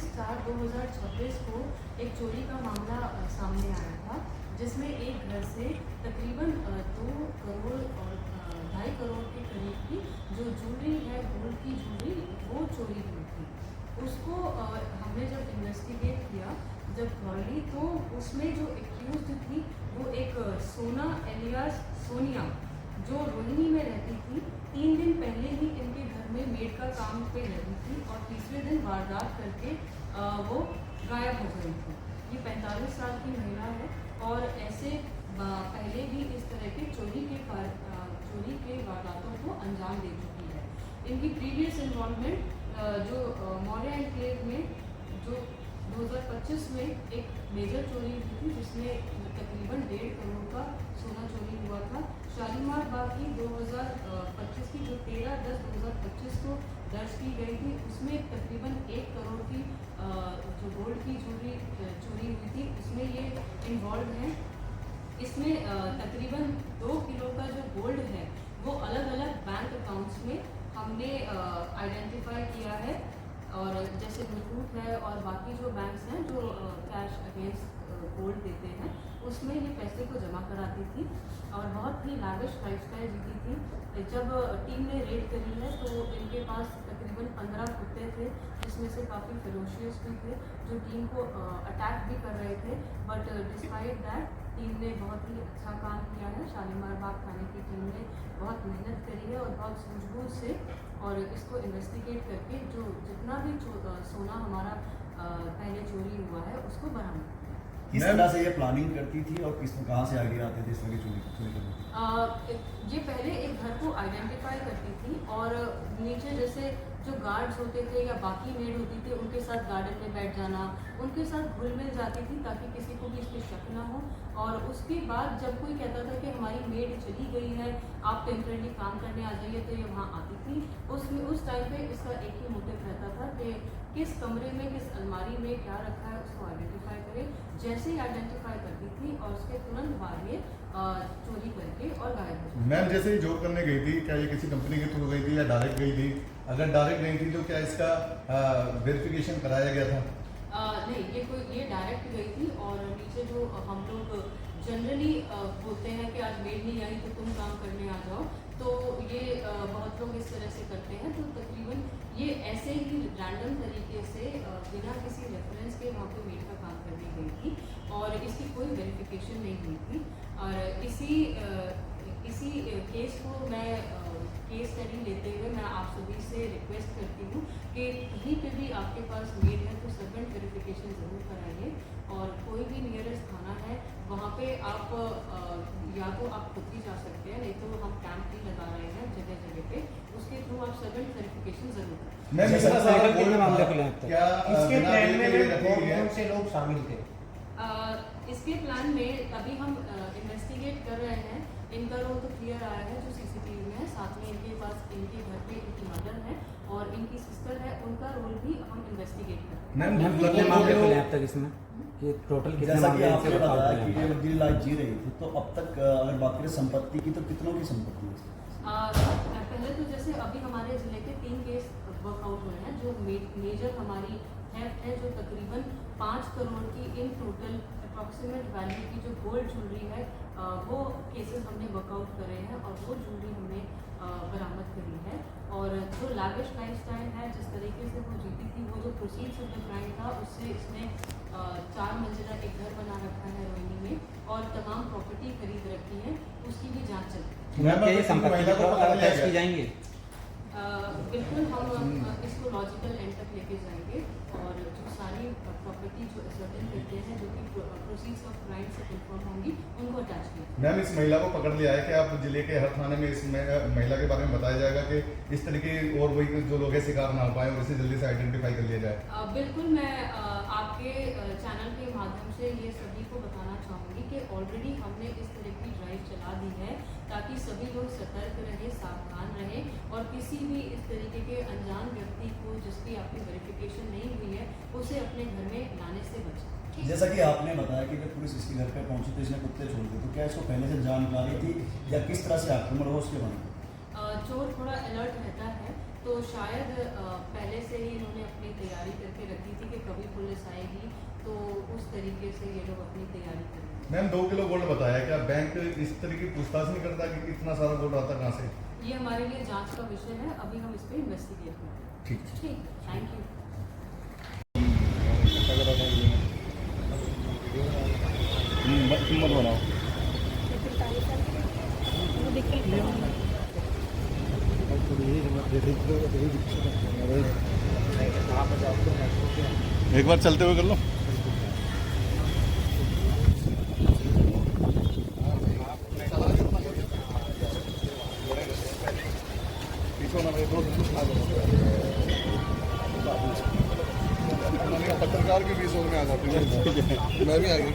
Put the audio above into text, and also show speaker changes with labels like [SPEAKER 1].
[SPEAKER 1] 26/4/2026 को एक चोरी का मामला सामने आया था, जिसमें एक घर से तकरीबन 2 करोड़ और 2.5 करोड़ के करीब की जो ज्वेलरी है, गोल्ड की ज्वेलरी, वो चोरी हुई थी। उसको हमने जब इन्वेस्टिगेट किया, जब थॉरली, तो उसमें जो एक्यूज्ड थी वो एक सोना एलियास सोनिया, जो रोहिणी में रहती थी। 3 दिन पहले ही इनके घर में मेड का काम पे लगी थी और तीसरे दिन वारदात करके वो गायब हो गई थी। ये 45 साल की महिला है और ऐसे पहले भी इस तरह के चोरी के वारदातों को अंजाम दे चुकी है। इनकी प्रीवियस इन्वॉल्वमेंट जो मौर्य एनक्लेव में जो 2025 में एक मेजर चोरी हुई थी, जिसमें तकरीबन 1.5 करोड़ का सोना चोरी हुआ था। शालीमार बाग की 2025 की जो 13/10/2025 को दर्ज की गई थी, उसमें तकरीबन 1 करोड़ की जो गोल्ड की ज्वेलरी चोरी हुई थी, उसमें ये इन्वॉल्व हैं। इसमें तकरीबन 2 किलो का जो गोल्ड है वो अलग अलग बैंक अकाउंट्स में हमने आइडेंटिफाई किया है। और जैसे मुथूट है और बाकी जो बैंक्स हैं जो कैश अगेंस्ट गोल्ड देते हैं, उसमें ये पैसे को जमा कराती थी और बहुत ही लाविश लाइफस्टाइल जीती थी। जब टीम ने रेड करी है तो इनके पास तकरीबन 15 कुत्ते थे, जिसमें से काफ़ी फेरोशियस भी थे, जो टीम को अटैक भी कर रहे थे। बट डिस्पाइट दैट टीम ने बहुत ही अच्छा काम किया है। शालीमार बाग थाने की टीम ने बहुत मेहनत करी है और बहुत सूझबूझ से और इसको इन्वेस्टिगेट करके जो जितना भी सोना हमारा पहले चोरी हुआ है उसको बरामद किया।
[SPEAKER 2] किस तरह से ये प्लानिंग करती थी और कहाँ से आइडिया आते थे इस तरह की चोरी करने की?
[SPEAKER 1] ये पहले एक घर को आइडेंटिफाई करती थी और नीचे जैसे जो गार्ड्स होते थे या बाकी मेड होती थी, उनके साथ गार्डन में बैठ जाना, उनके साथ घुल मिल जाती थी ताकि किसी को भी इस पर शक ना हो। और उसके बाद जब कोई कहता था कि हमारी मेड चली गई है, आप टेम्परेरी काम करने आ जाइए, तो ये वहाँ आती थी। उस टाइम पे इसका एक ही मोटिव रहता था कि किस कमरे में, किस अलमारी में क्या रखा है, उसको आइडेंटिफाई करें। जैसे ही आइडेंटिफाई करती थी और उसके तुरंत बाद ये चोरी करके और गायब हो जाती।
[SPEAKER 3] मैम, जैसे ही जॉब करने गई थी, क्या ये किसी कंपनी के थ्रू गई थी या डायरेक्ट गई थी? अगर डायरेक्ट गई थी तो क्या इसका वेरिफिकेशन कराया गया था?
[SPEAKER 1] नहीं, ये डायरेक्ट गई थी और नीचे जो हम लोग जनरली बोलते हैं कि आज मेड नहीं आई तो तुम काम करने आ जाओ, तो ये बहुत लोग इस तरह से करते हैं। तो तकरीबन ये ऐसे ही रैंडम तरीके से बिना किसी रेफरेंस के वहाँ पे मेड का काम करने गई थी और इसकी कोई वेरिफिकेशन नहीं हुई थी। और इसी केस को मैं केस स्टडी लेते हुए मैं आप सभी से रिक्वेस्ट करती हूँ कि कहीं पे भी आपके पास मेड है तो सर्वेंट वेरिफिकेशन ज़रूर कराइए। और कोई भी नियरेस्ट थाना है वहाँ पे आप या तो आप खुद ही जा सकते हैं, नहीं तो हम कैंप भी लगा रहे हैं जगह जगह पे, उसके थ्रू आप सर्वेंट वेरिफिकेशन ज़रूर करें।
[SPEAKER 3] मैम,
[SPEAKER 4] इसके प्लान में
[SPEAKER 3] कौन
[SPEAKER 4] से लोग शामिल थे?
[SPEAKER 1] इसके प्लान में अभी हम इन्वेस्टिगेट कर रहे हैं। इनका रोल तो क्लियर आया है जो सीसीटीवी में है, साथ में इनके पास इनके घर पे इनकी मदर है और इनकी सिस्टर है, उनका रोल भी हम इन्वेस्टिगेट कर रहे हैं।
[SPEAKER 3] मैम,
[SPEAKER 4] कितने मामले खुले हैं अब तक इसमें? ये टोटल कितने
[SPEAKER 2] जैसा कि
[SPEAKER 4] मामले
[SPEAKER 2] आपने
[SPEAKER 4] हैं?
[SPEAKER 2] बताया कि ये लग्जरी लाइफ जी रही थी, तो अब तक अगर बात करें संपत्ति की, तो कितनों की संपत्ति है?
[SPEAKER 1] पहले तो जैसे अभी हमारे ज़िले के 3 केस वर्कआउट हुए हैं जो मेजर हमारी थेफ्ट है, जो तकरीबन 5 करोड़ की इन टोटल अप्रॉक्सीमेट वैल्यू की जो गोल्ड ज्वेलरी है, वो केसेस हमने वर्कआउट करे हैं और वो ज्वेलरी हमने बरामद करी है। और जो लाविश लाइफस्टाइल है, जिस तरीके से वो जीती थी, वो जो प्रोसीड्स ऑफ द क्राइम था, उससे इसने 4 मंजिला एक घर बना रखा है रोहिणी में और तमाम प्रॉपर्टी खरीद रखी है, उसकी भी जाँच चल रही है।
[SPEAKER 4] मैम, क्या ये संपत्ति टैक्स की जाएंगे?
[SPEAKER 1] बिल्कुल, हम इसको लॉजिकल एंड तक लेके जाएंगे और जो सारी प्रॉपर्टी जो असर्टेन करते हैं, जो कि प्रोसीड्स ऑफ क्राइम से कंफर्म होंगी, उनको अटैच किया।
[SPEAKER 3] मैम, इस महिला को पकड़ लिया है कि आप जिले के हर थाने में इस महिला के बारे में बताया जाएगा कि इस तरीके और वही जो लोग हैं शिकार ना हो पाए और इसे जल्दी से आइडेंटिफाई कर लिया जाए?
[SPEAKER 1] बिल्कुल, मैं आपके चैनल के माध्यम से ये सभी को बताना चाहूँगी कि ऑलरेडी हमने इस तरह की ड्राइव चला दी है ताकि सभी लोग सतर्क रहे, सावधान रहे और किसी भी इस तरीके के अनजान व्यक्ति को जिसकी आपकी वेरिफिकेशन नहीं हुई है, उसे अपने घर में लाने से बचें।
[SPEAKER 2] जैसा कि आपने बताया कि जब पुलिस इसके घर पे पहुंची तो इसने कुत्ते छोड़ दिए, तो क्या इसको पहले से जानकारी थी या किस तरह से आक्रमण हुआ उसके बारे में?
[SPEAKER 1] चोर थोड़ा अलर्ट रहता है, तो शायद पहले से ही इन्होंने अपनी तैयारी करके रखी थी कि कभी पुलिस आएगी, तो उस तरीके से ये लोग अपनी तैयारी कर रहे हैं।
[SPEAKER 3] मैम 2 किलो गोल्ड बताया, क्या बैंक इस तरीके की पूछताछ नहीं करता कि इतना सारा गोल्ड आता कहाँ से?
[SPEAKER 1] ये हमारे लिए जांच का विषय है, अभी हम इस पर इन्वेस्टिगेट कर रहे हैं।
[SPEAKER 2] ठीक
[SPEAKER 1] ठीक, थैंक यू।
[SPEAKER 3] मत बनाओ। एक बार चलते हुए कर लो। पत्रकार के बीच में आ जाती हूँ मैं भी आ गई।